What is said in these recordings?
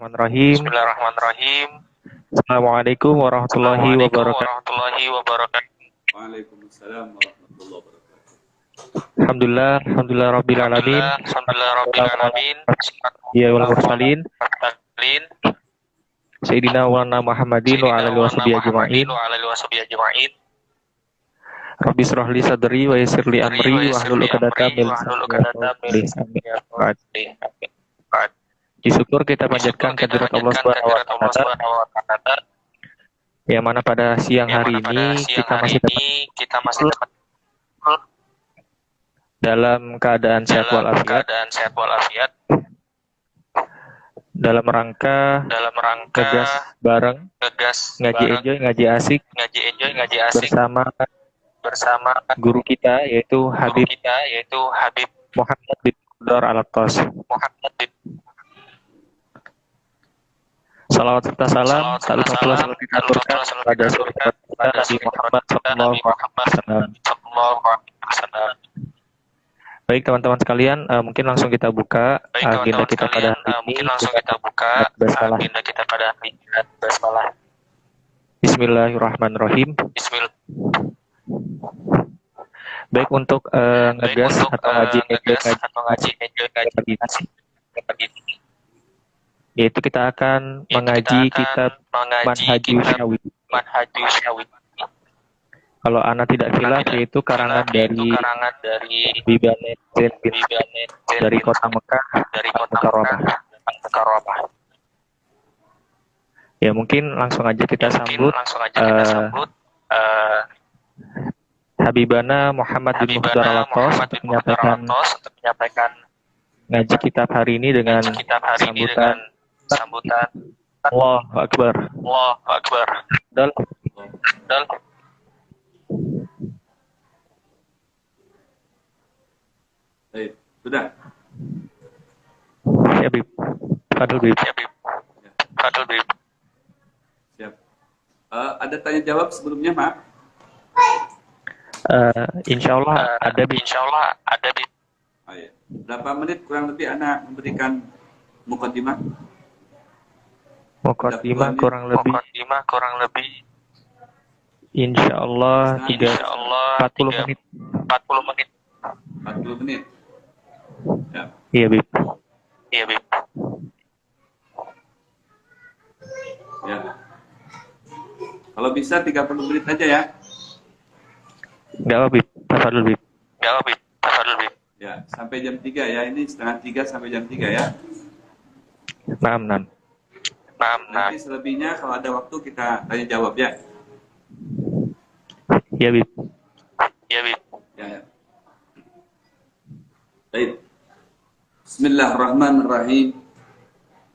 Bismillahirrahmanirrahim. Bismillahirrahmanirrahim. Assalamualaikum warahmatullahi Assalamualaikum wabarakatuh. warahmatullahi wabarakatuh. Waalaikumsalam warahmatullahi wabarakatuh. Alhamdulillah rabbil alamin. Alhamdulillah rabbil alamin. Ya wal mursalin. Mursalin. Sayyidina wa lana Muhammadin wa ala alihi washabihi ajma'in. wa ala alihi washabihi ajma'in. Rabbi shrah li sadri wa yassir li amri wa hlul 'uqdatam min lisani. Disyukur kita panjatkan kehadirat Allah Subhanahu wa taala. Yang mana pada siang hari ini kita masih dalam keadaan sehat walafiat. Dalam rangka ngegas bareng, ngaji enjoy, ngaji asik bersama guru kita yaitu Habib Muhammad bin Abdullah Al-Attas. Salawat serta salam tak lupa pula selalu diaturkan pada sahabat kita Nabi Muhammad SAW. Baik teman-teman sekalian, mungkin langsung kita buka agenda kita pada hari ini. Basmalah. Bismillahirrahmanirrahim. Baik, untuk ngegas atau ngaji yaitu kita akan mengaji kitab Manhajus Syawi. Kalau anak tidak khilaf yaitu karangan dari Bibanet dari kota Mekah, Mukarramah. Ya mungkin langsung aja kita sambut Habibana Muhammad bin Abdullah Al-Attas untuk menyampaikan ngaji kitab hari ini dengan sambutan Allahu Akbar. Dal. Baik, sudah. Ya, Bib. Fadl Bib. Siap. Ada tanya jawab sebelumnya, Mak? Insyaallah ada Bib. Oh, ya. Berapa menit kurang lebih anak memberikan mukaddimah? Mukaddimah kurang lebih insyaallah 40 menit. 40 menit. Ya. Iya, Bib. Ya. Kalau bisa 30 menit aja ya. Enggak apa, Bib. Fadl Bib. Ya, sampai jam 3 ya. Ini setengah 3 sampai jam 3 ya. 6. Nanti selebihnya kalau ada waktu kita tanya jawab ya. Iya, Bib. Ya. Baik. Bismillahirrahmanirrahim.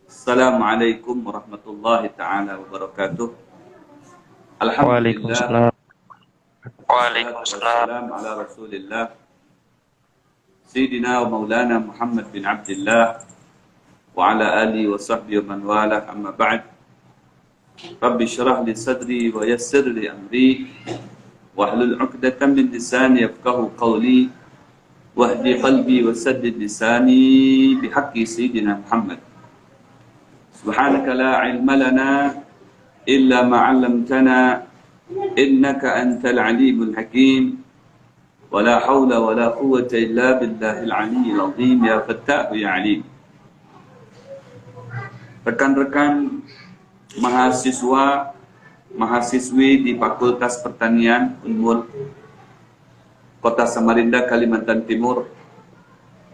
Assalamualaikum warahmatullahi taala wabarakatuh. Alhamdulillah. Waalaikumsalam ala Rasulillah. Sayyidina wa Maulana Muhammad bin Abdullah wa ala alihi wa sahbihi wa man wala, amma ba'd. Rabbi shrah li sadri wa yassir li amri wahlul 'uqdatam min lisani yafqahu qawli wahdi qalbi wa saddid lisani bihaqqi sayyidina Muhammad. Subhanaka la ilma lana illa ma 'allamtana innaka antal alimul hakim. Wa la hawla wa la quwwata illa billahil aliyyil azim. Ya Fattah ya Alim. Rekan-rekan mahasiswi di Fakultas Pertanian Unmul Kota Samarinda, Kalimantan Timur,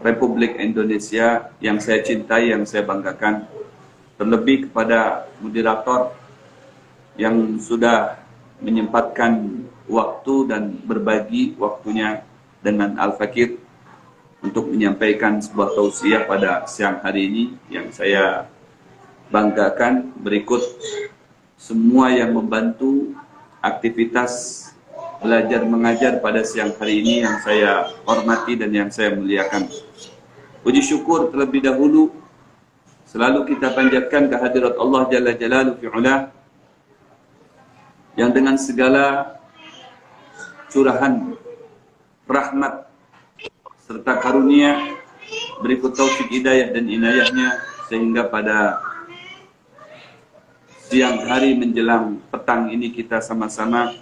Republik Indonesia yang saya cintai, yang saya banggakan, terlebih kepada moderator yang sudah menyempatkan waktu dan berbagi waktunya dengan Al-Fakir untuk menyampaikan sebuah tausiah pada siang hari ini yang saya banggakan. Berikut semua yang membantu aktivitas belajar mengajar pada siang hari ini yang saya hormati dan yang saya muliakan. Puji syukur terlebih dahulu selalu kita panjatkan kehadirat Allah Jalla Jalaluhu fi'ula yang dengan segala curahan rahmat serta karunia berikut taufik hidayah dan inayahnya sehingga pada siang hari menjelang petang ini kita sama-sama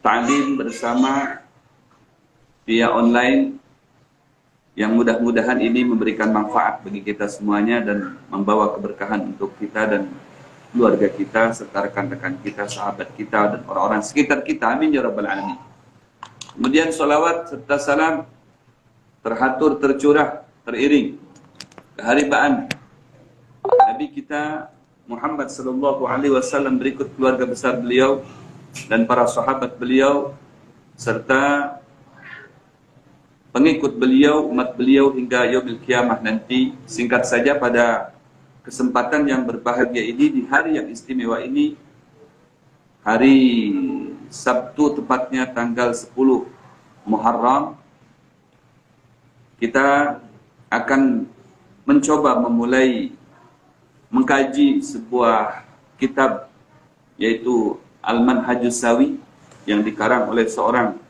ta'lim bersama via online yang mudah-mudahan ini memberikan manfaat bagi kita semuanya dan membawa keberkahan untuk kita dan keluarga kita serta rekan-rekan kita, sahabat kita dan orang-orang sekitar kita. Amin ya rabbal alamin. Kemudian salawat serta salam teratur, tercurah, teriring keharibaan Nabi kita Muhammad sallallahu alaihi wasallam berikut keluarga besar beliau dan para sahabat beliau serta pengikut beliau, umat beliau hingga yaumil kiamah nanti. Singkat saja, pada kesempatan yang berbahagia ini, di hari yang istimewa ini, hari Sabtu tepatnya tanggal 10 Muharram, kita akan mencoba memulai mengkaji sebuah kitab yaitu Al-Manhajus Sawi yang dikarang oleh seorang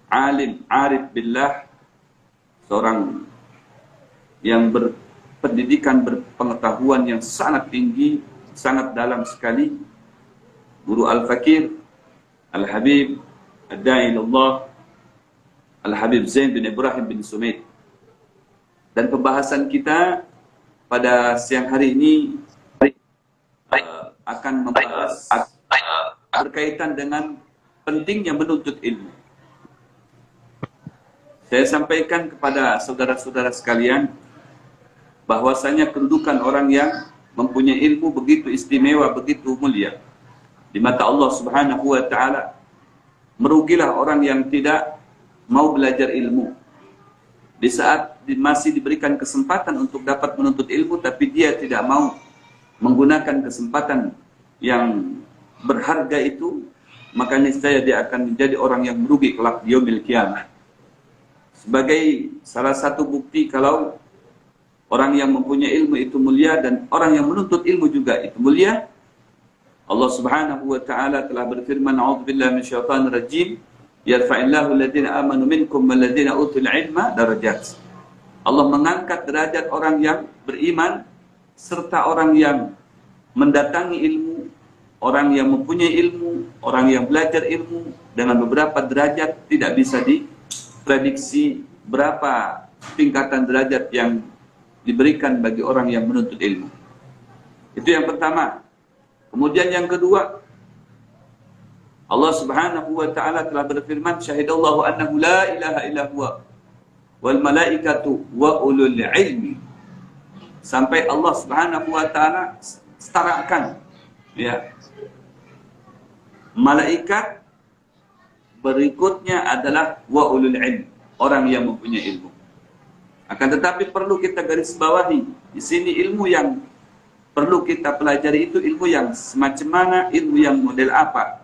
alim arif billah, seorang yang berpendidikan, berpengetahuan yang sangat tinggi, sangat dalam sekali, Guru Al-Fakir Al-Habib Ad-Da'i ilallah Al-Habib Zain bin Ibrahim bin Sumait. Dan pembahasan kita pada siang hari ini akan membahas berkaitan dengan pentingnya menuntut ilmu. Saya sampaikan kepada saudara-saudara sekalian bahwasanya kedudukan orang yang mempunyai ilmu begitu istimewa, begitu mulia di mata Allah Subhanahu wa taala. Merugilah orang yang tidak mau belajar ilmu. Di saat masih diberikan kesempatan untuk dapat menuntut ilmu, tapi dia tidak mau menggunakan kesempatan yang berharga itu, maka niscaya dia akan menjadi orang yang merugi kelak di yaumil qiyamah. Sebagai salah satu bukti kalau orang yang mempunyai ilmu itu mulia dan orang yang menuntut ilmu juga itu mulia, Allah Subhanahu wa taala telah berfirman, a'udzubillahi minasyaitonir rajim, yarfa'illahu alladziina aamanu minkum walladziina utul ilma darajat. Allah mengangkat derajat orang yang beriman serta orang yang mendatangi ilmu, orang yang mempunyai ilmu, orang yang belajar ilmu dengan beberapa derajat. Tidak bisa diprediksi berapa tingkatan derajat yang diberikan bagi orang yang menuntut ilmu. Itu yang pertama. Kemudian yang kedua, Allah Subhanahu wa taala telah berfirman, syahidallahu annahu la ilaha illa huwa wal malaikatu wa ulul ilmi. Sampai Allah Subhanahu wa taala setarakan ya. Malaikat, berikutnya adalah wa ulul ilmi, orang yang mempunyai ilmu. Akan tetapi perlu kita garis bawahi di sini, ilmu yang perlu kita pelajari itu ilmu yang semacam mana, ilmu yang model apa.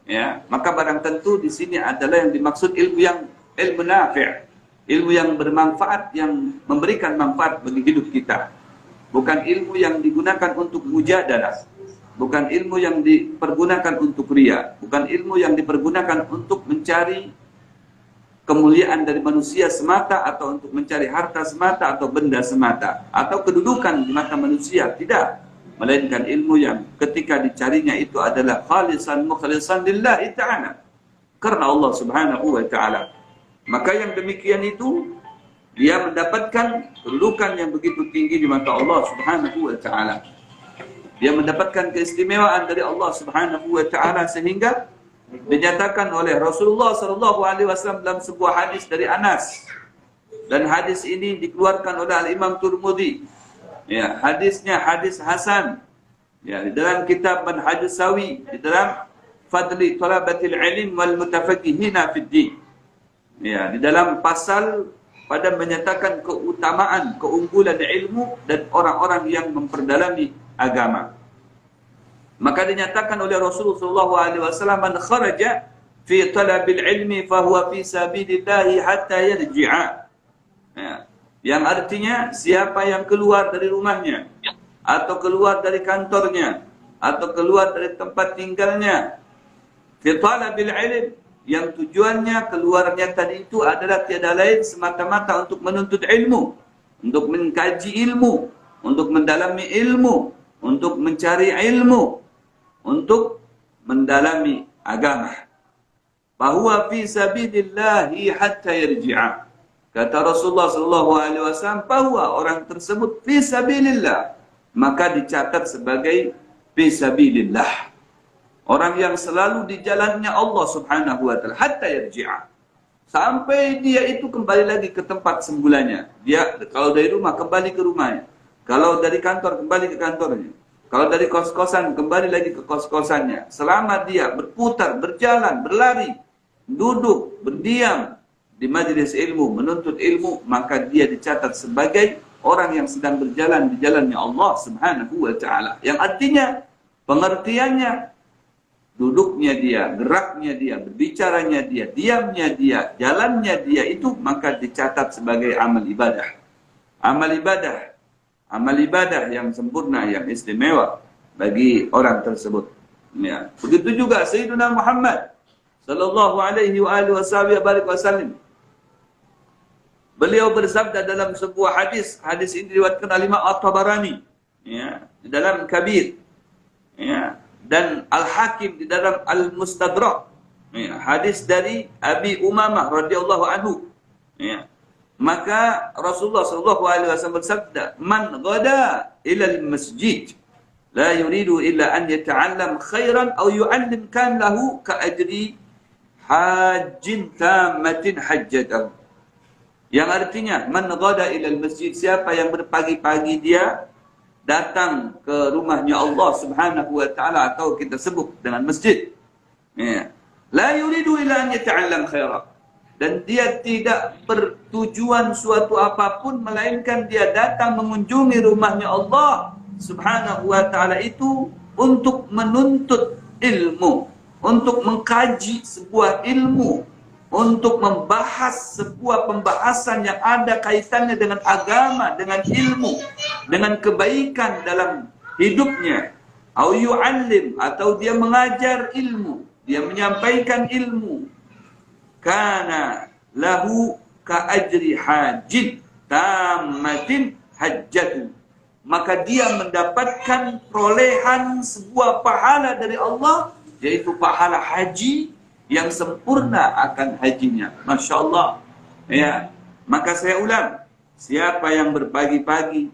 Ya, maka barang tentu di sini adalah yang dimaksud ilmu yang ilmu nafi', ilmu yang bermanfaat, yang memberikan manfaat bagi hidup kita. Bukan ilmu yang digunakan untuk mujadalah, bukan ilmu yang dipergunakan untuk riya, bukan ilmu yang dipergunakan untuk mencari kemuliaan dari manusia semata, atau untuk mencari harta semata, atau benda semata, atau kedudukan di mata manusia. Tidak. Melainkan ilmu yang ketika dicarinya itu adalah khalisan mukhlisan lillahi ta'ala, karena Allah Subhanahu wa ta'ala. Maka yang demikian itu dia mendapatkan kedudukan yang begitu tinggi di mata Allah Subhanahu wa ta'ala. Dia mendapatkan keistimewaan dari Allah Subhanahu wa ta'ala, sehingga dinyatakan oleh Rasulullah sallallahu alaihi wasallam dalam sebuah hadis dari Anas. Dan hadis ini dikeluarkan oleh Al-Imam Tirmidzi. Ya, hadisnya hadis hasan. Ya, di dalam kitab Manhajus Sawi, di dalam Fadli Talabatil Ilm wal Mutafaqihina fid Din. Ya, di dalam pasal pada menyatakan keutamaan, keunggulan ilmu dan orang-orang yang memperdalami agama. Maka dinyatakan oleh Rasulullah sallallahu alaihi wasallam, man kharaja fi talabil ilmi fa huwa fi sabilillah hatta yarji'a. Ya. Yang artinya siapa yang keluar dari rumahnya, atau keluar dari kantornya, atau keluar dari tempat tinggalnya, fi talabil ilm, yang tujuannya keluarnya tadi itu adalah tiada lain semata-mata untuk menuntut ilmu, untuk mengkaji ilmu, untuk mendalami ilmu, untuk mencari ilmu, untuk mendalami agama. Bahwa fi sabilillahi hatta yarji'a. Kata Rasulullah SAW, bahwa orang tersebut fi sabilillah, maka dicatat sebagai fi sabilillah. Orang yang selalu di jalannya Allah Subhanahu wa taala hatta yarji'a. Sampai dia itu kembali lagi ke tempat semulanya. Dia kalau dari rumah kembali ke rumahnya. Kalau dari kantor kembali ke kantornya. Kalau dari kos-kosan kembali lagi ke kos-kosannya. Selama dia berputar, berjalan, berlari, duduk, berdiam di majelis ilmu, menuntut ilmu, maka dia dicatat sebagai orang yang sedang berjalan di jalannya Allah Subhanahu wa taala. Yang artinya pengertiannya, duduknya dia, geraknya dia, berbicaranya dia, diamnya dia, jalannya dia itu maka dicatat sebagai amal ibadah. Amal ibadah. Amal ibadah yang sempurna, yang istimewa bagi orang tersebut. Ya. Begitu juga Sayyidina Muhammad sallallahu alaihi wa alihi wasallam. Beliau bersabda dalam sebuah hadis, hadis ini diriwayatkan oleh Imam At-Tabarani, ya, di dalam Kabir, ya, dan Al-Hakim di dalam Al-Mustadrak, ya, hadis dari Abi Umamah radhiyallahu anhu, ya. Maka Rasulullah sallallahu alaihi wasallam bersabda, "Man ghada ila al-masjid la yuridu illa an yata'allam khairan aw yu'allim kan lahu ka ajri hajjin tammatin hajjatahu." Yang artinya, man ghada ilal masjid, siapa yang berpagi-pagi dia datang ke rumahnya Allah Subhanahu wa taala, atau kita sebut dengan masjid. Ya. La yuridu illa an yata'allam khaira. Dan dia tidak bertujuan suatu apapun melainkan dia datang mengunjungi rumahnya Allah Subhanahu wa taala itu untuk menuntut ilmu, untuk mengkaji sebuah ilmu, untuk membahas sebuah pembahasan yang ada kaitannya dengan agama, dengan ilmu, dengan kebaikan dalam hidupnya. Au yu'allim, atau dia mengajar ilmu, dia menyampaikan ilmu. Kana lahu ka ajri hajjin tammatin hajjatu. Maka dia mendapatkan perolehan sebuah pahala dari Allah, yaitu pahala haji yang sempurna akan hajinya. Masya Allah. Ya. Maka saya ulang, siapa yang berpagi-pagi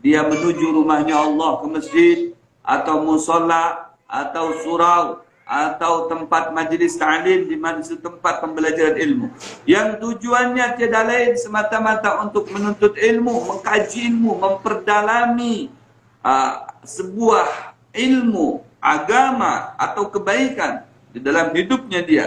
dia menuju rumahnya Allah ke masjid, atau musola, atau surau, atau tempat majlis ta'lim, di mana tempat pembelajaran ilmu, yang tujuannya tiada lain semata-mata untuk menuntut ilmu, mengkaji ilmu, memperdalami sebuah ilmu, agama, atau kebaikan di dalam hidupnya dia,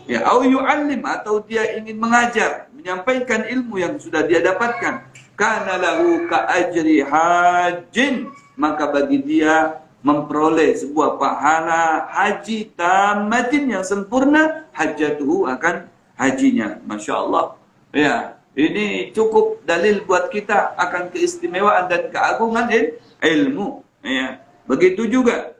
ya, au yu'allim, atau dia ingin mengajar, menyampaikan ilmu yang sudah dia dapatkan, kana lahu ka ajri hajjin, maka bagi dia memperoleh sebuah pahala haji tamatin yang sempurna, hajatuhu, akan hajinya. Masya Allah. Ya, ini cukup dalil buat kita akan keistimewaan dan keagungan ilmu. Ya, begitu juga.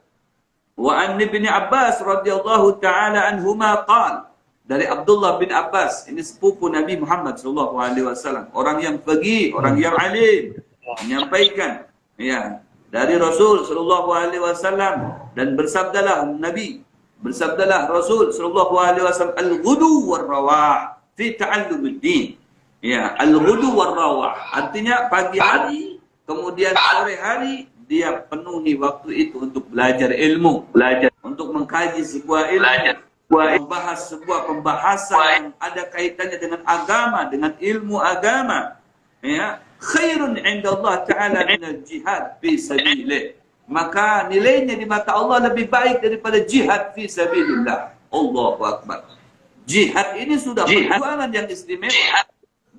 Wa an ibn Abbas radhiyallahu taala anhuma qala, dari Abdullah bin Abbas, ini sepupu Nabi Muhammad sallallahu alaihi wasallam, orang yang faqih, orang yang alim, menyampaikan, ya, dari Rasul sallallahu alaihi wasallam, dan bersabdalah Nabi, bersabdalah Rasul sallallahu alaihi wasallam, al-ghudu war-rawah fi ta'allumid din. Ya, al-ghudu war-rawah artinya pagi hari, kemudian sore hari dia penuhi waktu itu untuk belajar ilmu, belajar untuk mengkaji sebuah ilmu, membahas sebuah pembahasan yang ada kaitannya dengan agama, dengan ilmu agama. Ya, khairun 'inda Allah Ta'ala minal jihad fi sabilillah. Maka nilainya di mata Allah lebih baik daripada jihad fi sabilillah. Allahu Akbar. Jihad ini sudah perjuangan yang istimewa.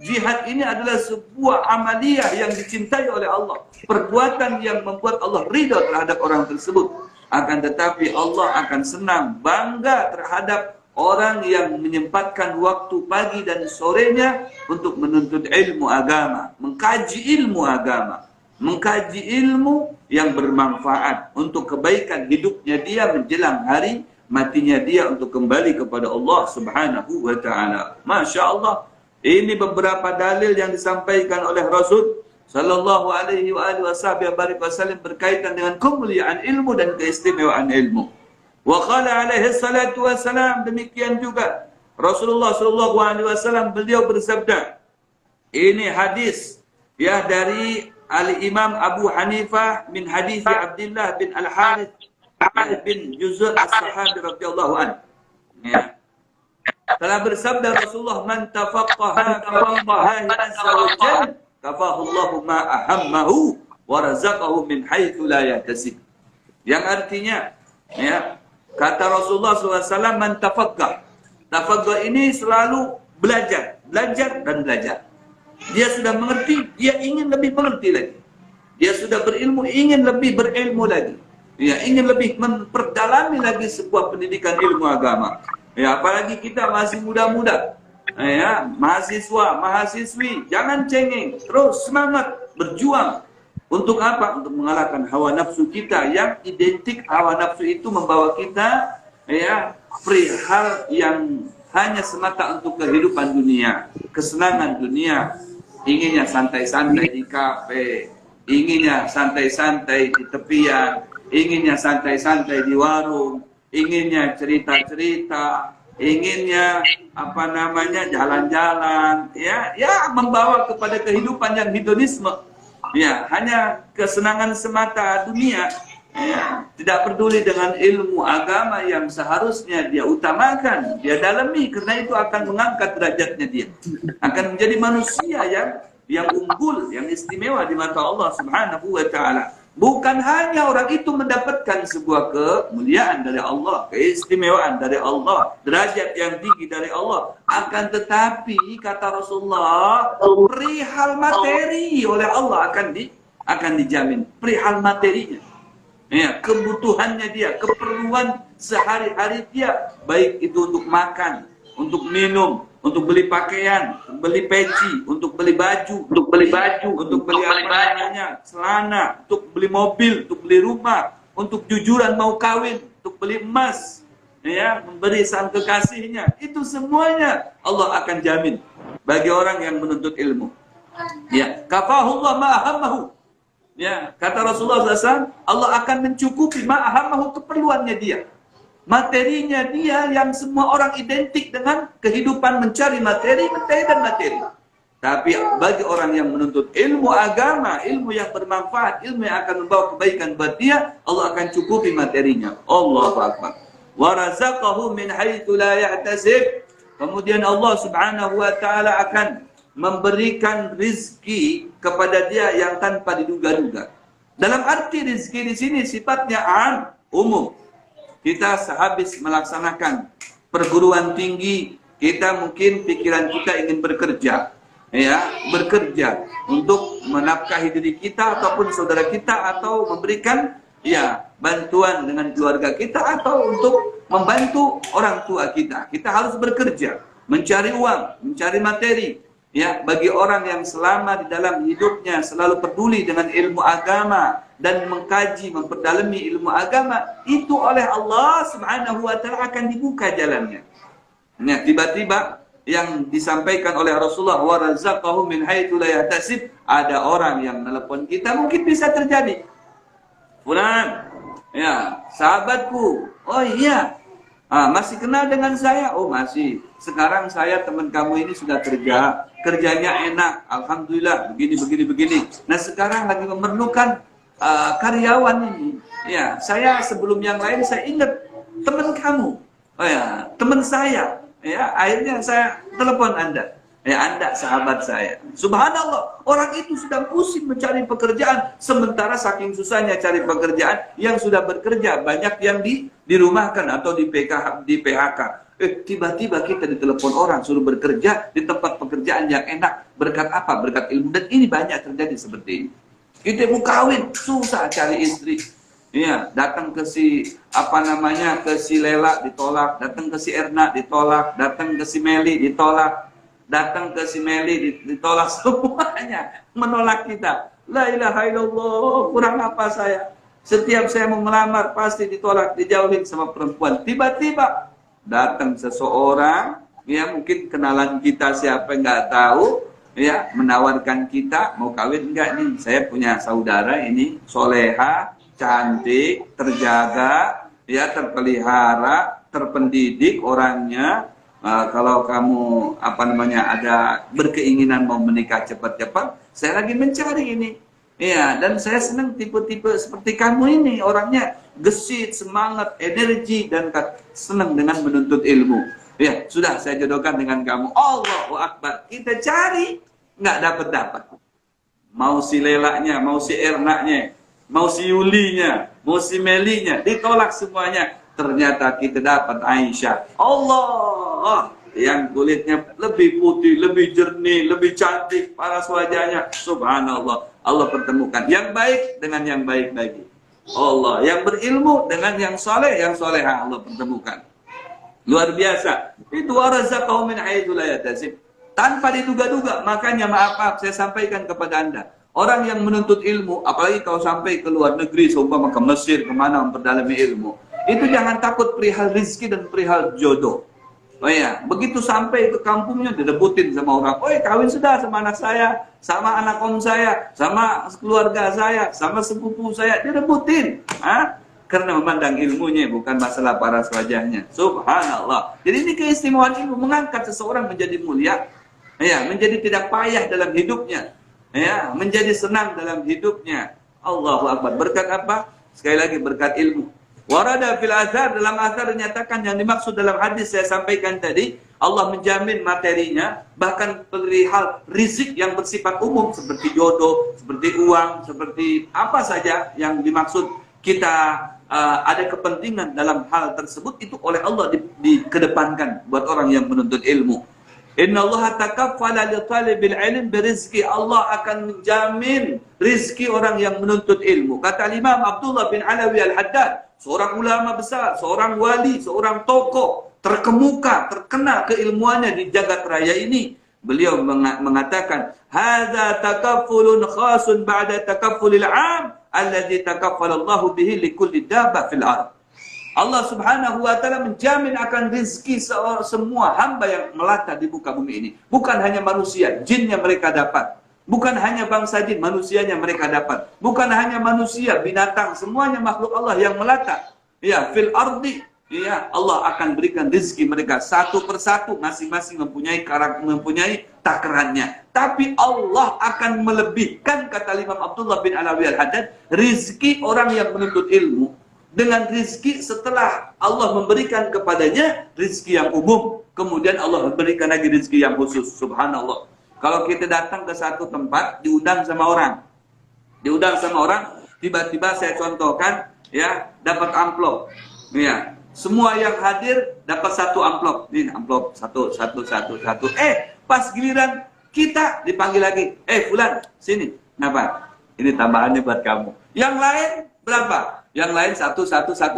Jihad ini adalah sebuah amaliyah yang dicintai oleh Allah. Perbuatan yang membuat Allah ridha terhadap orang tersebut. Akan tetapi Allah akan senang, bangga terhadap orang yang menyempatkan waktu pagi dan sorenya untuk menuntut ilmu agama, mengkaji ilmu agama, mengkaji ilmu yang bermanfaat untuk kebaikan hidupnya dia menjelang hari matinya dia untuk kembali kepada Allah Subhanahu wa taala. Masya Allah. Ini beberapa dalil yang disampaikan oleh Rasul sallallahu alaihi wa alihi wasallam berkaitan dengan kemuliaan ilmu dan keistimewaan ilmu. Wa qala alaihi salatu wassalam, demikian juga Rasulullah sallallahu alaihi wasallam beliau bersabda. Ini hadis ya dari Al-Imam Abu Hanifah min hadis Abdullah bin Al-Harith bin Juzur as-Sahabi radhiyallahu anhu. Ya. Telah bersabda Rasulullah, man tafaqqaha fillahi azza wa jalla kafahu Allahu ma ahammahu wa razaqahu min haitsu la yahtasib. Yang artinya ya, kata Rasulullah SAW, man tafaqqah. Tafaqqah ini selalu belajar dan belajar. Dia sudah mengerti, dia ingin lebih mengerti lagi. Dia sudah berilmu, ingin lebih berilmu lagi. Ya, ingin lebih memperdalami lagi sebuah pendidikan ilmu agama. Ya, apalagi kita masih muda-muda. Ya, mahasiswi, jangan cengeng, terus semangat berjuang. Untuk apa? Untuk mengalahkan hawa nafsu kita yang identik hawa nafsu itu membawa kita ya perihal yang hanya semata untuk kehidupan dunia, kesenangan dunia. Inginnya santai-santai di kafe, inginnya santai-santai di tepian, inginnya santai-santai di warung, inginnya cerita-cerita, inginnya jalan-jalan, ya membawa kepada kehidupan yang hedonisme. Ya, hanya kesenangan semata dunia, ya, tidak peduli dengan ilmu agama yang seharusnya dia utamakan, dia dalami, karena itu akan mengangkat derajatnya dia. Akan menjadi manusia yang unggul, yang istimewa di mata Allah Subhanahu wa taala. Bukan hanya orang itu mendapatkan sebuah kemuliaan dari Allah, keistimewaan dari Allah, derajat yang tinggi dari Allah, akan tetapi kata Rasulullah, perihal materi oleh Allah akan dijamin, perihal materinya. Ya, kebutuhannya dia, keperluan sehari-hari dia, baik itu untuk makan, untuk minum, untuk beli pakaian, untuk beli peci, untuk beli baju, untuk beli celana, untuk beli mobil, untuk beli rumah, untuk jujuran mau kawin, untuk beli emas, ya, memberi sang kekasihnya. Itu semuanya Allah akan jamin bagi orang yang menuntut ilmu. Ya, kafahullah ma'ahamahu. Ya, kata Rasulullah SAW, Allah akan mencukupi ma'ahamahu, keperluannya dia. Materinya dia yang semua orang identik dengan kehidupan mencari materi. Tapi bagi orang yang menuntut ilmu agama, ilmu yang bermanfaat, ilmu yang akan membawa kebaikan buat dia, Allah akan cukupi materinya. Allahu Akbar. Wa razaqahu min haitsu la yahtasib. Kemudian Allah Subhanahu wa taala akan memberikan rizki kepada dia yang tanpa diduga-duga. Dalam arti rizki di sini sifatnya umum. Kita sehabis melaksanakan perguruan tinggi, kita mungkin pikiran kita ingin bekerja, ya, bekerja untuk menafkahi diri kita ataupun saudara kita, atau memberikan ya bantuan dengan keluarga kita, atau untuk membantu orang tua kita. Kita harus bekerja, mencari uang, mencari materi. Ya, bagi orang yang selama di dalam hidupnya selalu peduli dengan ilmu agama dan mengkaji, memperdalami ilmu agama, itu oleh Allah Subhanahu wa taala akan dibuka jalannya. Nah, tiba-tiba yang disampaikan oleh Rasulullah, wa razaqahu min haitsu la yahtasib, ada orang yang telepon kita, mungkin bisa terjadi. Fulan, ya, sahabatku. Oh iya. Masih kenal dengan saya? Oh masih. Sekarang saya teman kamu ini sudah kerja, kerjanya enak, alhamdulillah, begini. Nah sekarang lagi memerlukan karyawan ini. Ya, saya sebelum yang lain saya ingat teman kamu, oh ya, teman saya. Ya, akhirnya saya telepon Anda. Ya, Anda sahabat saya. Subhanallah, orang itu sedang pusing mencari pekerjaan, sementara saking susahnya cari pekerjaan, yang sudah bekerja banyak yang dirumahkan atau di PHK. Tiba-tiba kita ditelepon orang suruh bekerja di tempat pekerjaan yang enak. Berkat apa? Berkat ilmu. Dan ini banyak terjadi seperti ini. Kita mau kawin, susah cari istri. Ya, datang ke si ke si Lela ditolak, datang ke si Erna ditolak, datang ke si Meli ditolak. Datang ke si Meli ditolak, semuanya menolak kita. La ilaha illallah, kurang apa saya? Setiap saya mau melamar pasti ditolak, dijauhin sama perempuan. Tiba-tiba datang seseorang, ya mungkin kenalan kita siapa nggak tahu, ya menawarkan kita mau kawin enggak nih, saya punya saudara ini soleha, cantik, terjaga, ya terpelihara, terpendidik orangnya. Kalau kamu ada berkeinginan mau menikah cepat-cepat, saya lagi mencari ini. Ya, dan saya senang tipe-tipe seperti kamu ini, orangnya gesit, semangat, energi, dan senang dengan menuntut ilmu. Ya, sudah saya jodohkan dengan kamu. Allahu Akbar. Kita cari, nggak dapat-dapat. Mau si Lelanya, mau si Ernanya, mau si Yulinya, mau si Melinya, ditolak semuanya. Ternyata kita dapat Aisyah. Allah, yang kulitnya lebih putih, lebih jernih, lebih cantik, paras wajahnya. Subhanallah. Allah pertemukan yang baik dengan yang baik lagi. Allah, yang berilmu dengan yang soleh, yang soleha Allah pertemukan. Luar biasa. Itu warazaqahu min haitsu la yahtasib. Tanpa diduga-duga. Makanya maaf, saya sampaikan kepada Anda. Orang yang menuntut ilmu, apalagi kalau sampai ke luar negeri, seumpama ke Mesir, kemana memperdalami ilmu, itu jangan takut perihal rizki dan perihal jodoh. Oh ya, begitu sampai ke kampungnya direbutin sama orang. Oh, kawin sudah sama anak saya, sama anak om saya, sama keluarga saya, sama sepupu saya, direbutin. Karena memandang ilmunya, bukan masalah paras wajahnya. Subhanallah. Jadi ini keistimewaan ilmu, mengangkat seseorang menjadi mulia, ya, menjadi tidak payah dalam hidupnya, ya, menjadi senang dalam hidupnya. Allahu Akbar. Berkat apa? Sekali lagi, berkat ilmu. Warada fil azhar, dalam azhar dinyatakan yang dimaksud dalam hadis saya sampaikan tadi, Allah menjamin materinya, bahkan perihal rizik yang bersifat umum seperti jodoh, seperti uang, seperti apa saja yang dimaksud kita ada kepentingan dalam hal tersebut, itu oleh Allah dikedepankan buat orang yang menuntut ilmu. Inna Allah takaffala li talibil ilm birizki. Allah akan menjamin rizki orang yang menuntut ilmu. Kata Imam Abdullah bin Alawi Al-Haddad, seorang ulama besar, seorang wali, seorang tokoh terkemuka, terkenal keilmuannya di jagat raya ini. Beliau mengatakan, hadza takaffulun khasun ba'da takaffulil 'am alladzi takaffala Allah bihi likulli dabba fil ardh. Allah Subhanahu wa taala menjamin akan rizki semua hamba yang melata di muka bumi ini. Bukan hanya manusia, jinnya mereka dapat. Bukan hanya bangsa jin, manusianya mereka dapat. Bukan hanya manusia, binatang, semuanya makhluk Allah yang melata. Ya, fil ardi. Ya, Allah akan berikan rizki mereka satu persatu, masing-masing mempunyai karakter, mempunyai takarannya. Tapi Allah akan melebihkan, kata Imam Abdullah bin Alawi Al-Haddad, rizki orang yang menuntut ilmu dengan rizki setelah Allah memberikan kepadanya rizki yang umum, kemudian Allah memberikan lagi rizki yang khusus. Subhanallah. Kalau kita datang ke satu tempat, diundang sama orang, tiba-tiba saya contohkan, ya, dapat amplop, ya, semua yang hadir dapat satu amplop, ini amplop satu. Pas giliran kita dipanggil lagi, Fulan, sini, kenapa? Ini tambahannya buat kamu. Yang lain berapa? Yang lain satu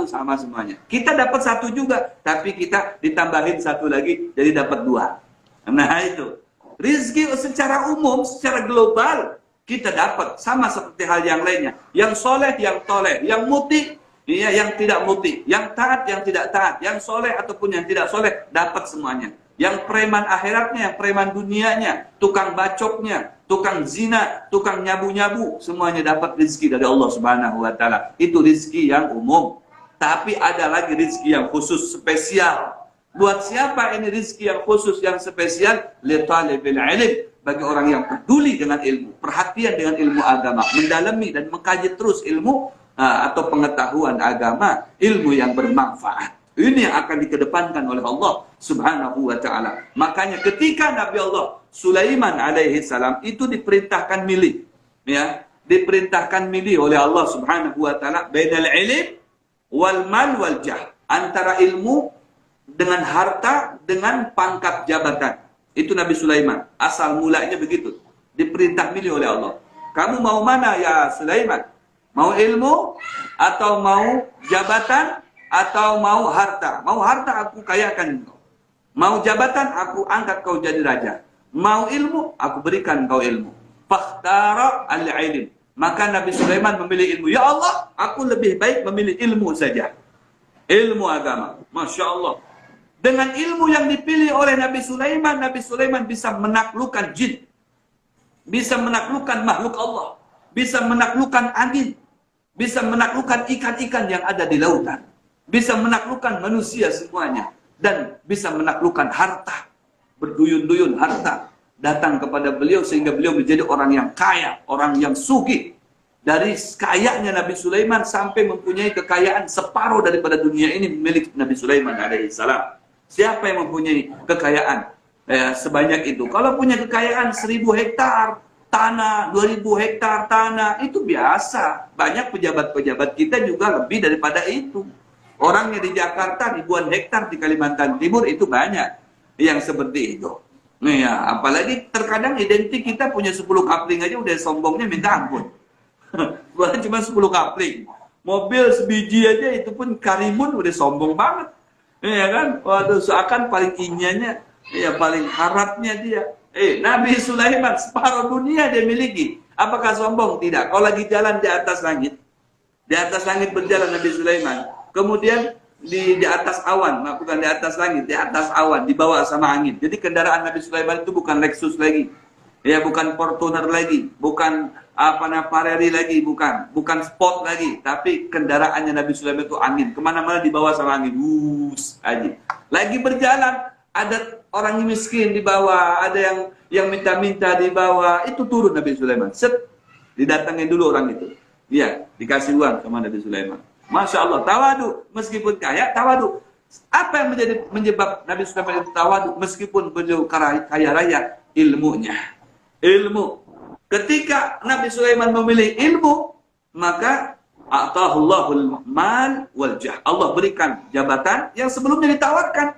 sama semuanya. Kita dapat satu juga, tapi kita ditambahin satu lagi, jadi dapat dua. Nah itu, rizki secara umum, secara global kita dapat sama seperti hal yang lainnya. Yang soleh, yang toleh, yang muti, ya, yang tidak muti, yang taat, yang tidak taat, yang soleh ataupun yang tidak soleh, dapat semuanya. Yang preman akhiratnya, yang preman dunianya, tukang bacoknya, tukang zina, tukang nyabu-nyabu, semuanya dapat rizki dari Allah Subhanahu wa taala. Itu rizki yang umum. Tapi ada lagi rizki yang khusus, spesial. Buat siapa ini rizki yang khusus, yang spesial? Li talibil ilm, bagi orang yang peduli dengan ilmu, perhatian dengan ilmu agama, mendalami dan mengkaji terus ilmu atau pengetahuan agama, ilmu yang bermanfaat. Ini yang akan dikedepankan oleh Allah Subhanahu wa ta'ala. Makanya ketika Nabi Allah Sulaiman alaihi salam itu diperintahkan milih, ya, diperintahkan milih oleh Allah Subhanahu wa ta'ala bainal ilm wal mal wal jah, antara ilmu dengan harta dengan pangkat jabatan. Itu Nabi Sulaiman. Asal mulanya begitu. Diperintah milih oleh Allah. Kamu mau mana ya Sulaiman? Mau ilmu atau mau jabatan atau mau harta? Mau harta aku kayakan engkau. Mau jabatan aku angkat kau jadi raja. Mau ilmu aku berikan kau ilmu. Fakhtara al-ilm. Maka Nabi Sulaiman memilih ilmu. Ya Allah, aku lebih baik memilih ilmu saja. Ilmu agama. Masya Allah. Dengan ilmu yang dipilih oleh Nabi Sulaiman bisa menaklukkan jin. bisa menaklukkan makhluk Allah, bisa menaklukkan angin, bisa menaklukkan ikan-ikan yang ada di lautan, bisa menaklukkan manusia semuanya, dan bisa menaklukkan harta. Berduyun-duyun harta datang kepada beliau sehingga beliau menjadi orang yang kaya, orang yang sugih. Dari kayanya Nabi Sulaiman sampai mempunyai kekayaan separuh daripada dunia ini milik Nabi Sulaiman alaihissalam. Siapa yang mempunyai kekayaan sebanyak itu? Kalau punya kekayaan 1000 hektar tanah, 2000 hektar tanah, itu biasa. Banyak pejabat-pejabat kita juga lebih daripada itu. Orangnya di Jakarta ribuan hektar, di Kalimantan Timur itu banyak yang seperti itu. Nah, ya, apalagi terkadang identik kita punya 10 kapling aja udah sombongnya minta ampun. Bukan cuma 10 kapling. Mobil sebiji aja itu pun Karimun udah sombong banget. Ya kan? Waduh, seakan paling inyanya, ya paling harapnya dia. Nabi Sulaiman separuh dunia dia miliki. Apakah sombong? Tidak. Kalau lagi jalan di atas langit berjalan Nabi Sulaiman. Kemudian di atas awan, bukan di atas langit, di atas awan, dibawa sama angin. Jadi kendaraan Nabi Sulaiman itu bukan Lexus lagi. Ya, bukan Fortuner lagi, bukan Ferrari lagi, bukan Sport lagi, tapi kendaraannya Nabi Sulaiman itu angin. Kemana-mana dibawa sama angin, aja. Lagi berjalan, ada orang miskin di bawah, ada yang minta-minta di bawah, itu turun Nabi Sulaiman. Set, didatangin dulu orang itu. Iya, dikasih uang sama Nabi Sulaiman. Masya Allah, tawadu, meskipun kaya, tawadu. Apa yang menyebab Nabi Sulaiman itu tawadu, meskipun beliau kaya raya? Ilmunya. Ilmu. Ketika Nabi Sulaiman memilih ilmu, maka atahullahul mal wal jah. Allah berikan jabatan yang sebelumnya ditawarkan.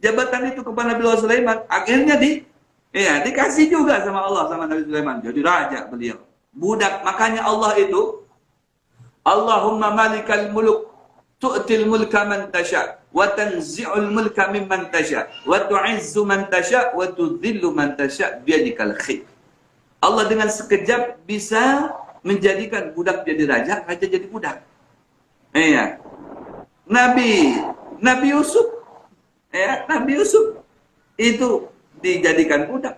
Jabatan itu kepada Nabi Sulaiman, akhirnya dikasih juga sama Allah, sama Nabi Sulaiman. Jadi raja beliau. Budak, makanya Allah itu Allahumma malikal muluk tu'til mulka man tasha wa tanzi'ul mulka mimman tasha wa tu'izzu man tasha wa tudhillu man tasha biyadikal khair. Allah dengan sekejap bisa menjadikan budak jadi raja, raja jadi budak. Iya. Nabi Yusuf, Nabi Yusuf itu dijadikan budak.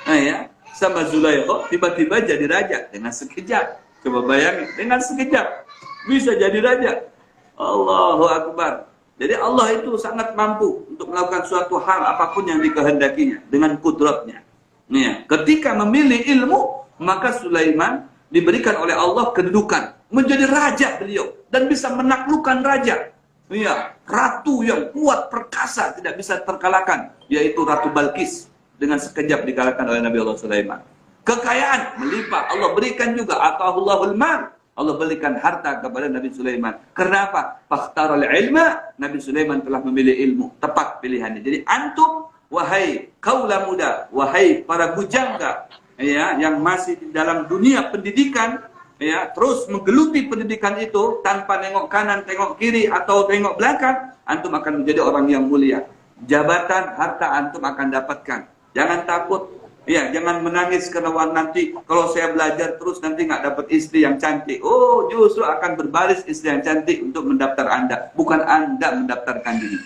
Iya. Sama Zulaikha tiba-tiba jadi raja dengan sekejap. Coba bayangin, dengan sekejap bisa jadi raja. Allahu Akbar. Jadi Allah itu sangat mampu untuk melakukan suatu hal apapun yang dikehendakinya dengan kudratnya. Ya, ketika memilih ilmu, maka Sulaiman diberikan oleh Allah kedudukan menjadi raja beliau dan bisa menaklukkan raja. Ya, ratu yang kuat perkasa tidak bisa terkalahkan, yaitu Ratu Balkis, dengan sekejap dikalahkan oleh Nabi Allah Sulaiman. Kekayaan melimpah, Allah berikan juga atahullahul mal. Allah berikan harta kepada Nabi Sulaiman. Kenapa? Fakhtarul ilma, Nabi Sulaiman telah memilih ilmu, tepat pilihannya. Jadi antum, wahai kaula muda, wahai para bujangga, ya, yang masih di dalam dunia pendidikan, ya, terus menggeluti pendidikan itu tanpa nengok kanan, tengok kiri atau tengok belakang, antum akan menjadi orang yang mulia. Jabatan, harta antum akan dapatkan. Jangan takut. Ya, jangan menangis karena nanti kalau saya belajar terus nanti nggak dapat istri yang cantik. Oh, justru akan berbaris istri yang cantik untuk mendaftar Anda, bukan Anda mendaftarkan diri.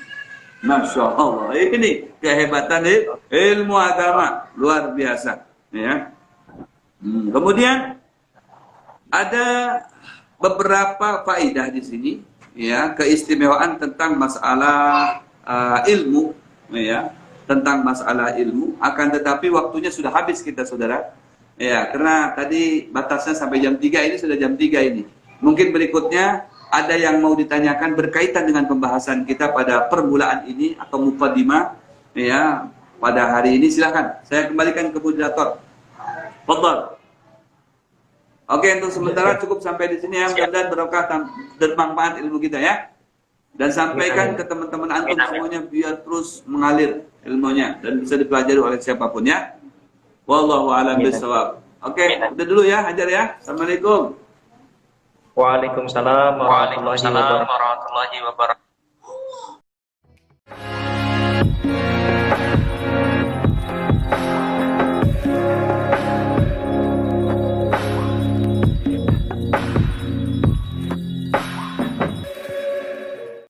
Masya Allah, ini kehebatan ilmu agama luar biasa. Ya. Kemudian ada beberapa faedah di sini, ya, keistimewaan tentang masalah ilmu, ya. Tentang masalah ilmu, akan tetapi waktunya sudah habis kita saudara. Ya, karena tadi batasnya sampai jam 3, ini sudah jam 3 ini. Mungkin berikutnya ada yang mau ditanyakan berkaitan dengan pembahasan kita pada permulaan ini atau muqaddimah, ya, pada hari ini, silakan. Saya kembalikan ke moderator. Fadhal. Oke, untuk sementara cukup sampai di sini ya, mudah-mudahan berkah dan bermanfaat ilmu kita ya. Dan sampaikan ke teman-teman antum semuanya biar terus mengalir ilmunya dan bisa dipelajari oleh siapapun ya. Wallahu a'lam bishawab. Oke, udah dulu ya, Hajar ya. Assalamualaikum. Waalaikumsalam warahmatullahi wabarakatuh. Warahmatullahi wabarakatuh.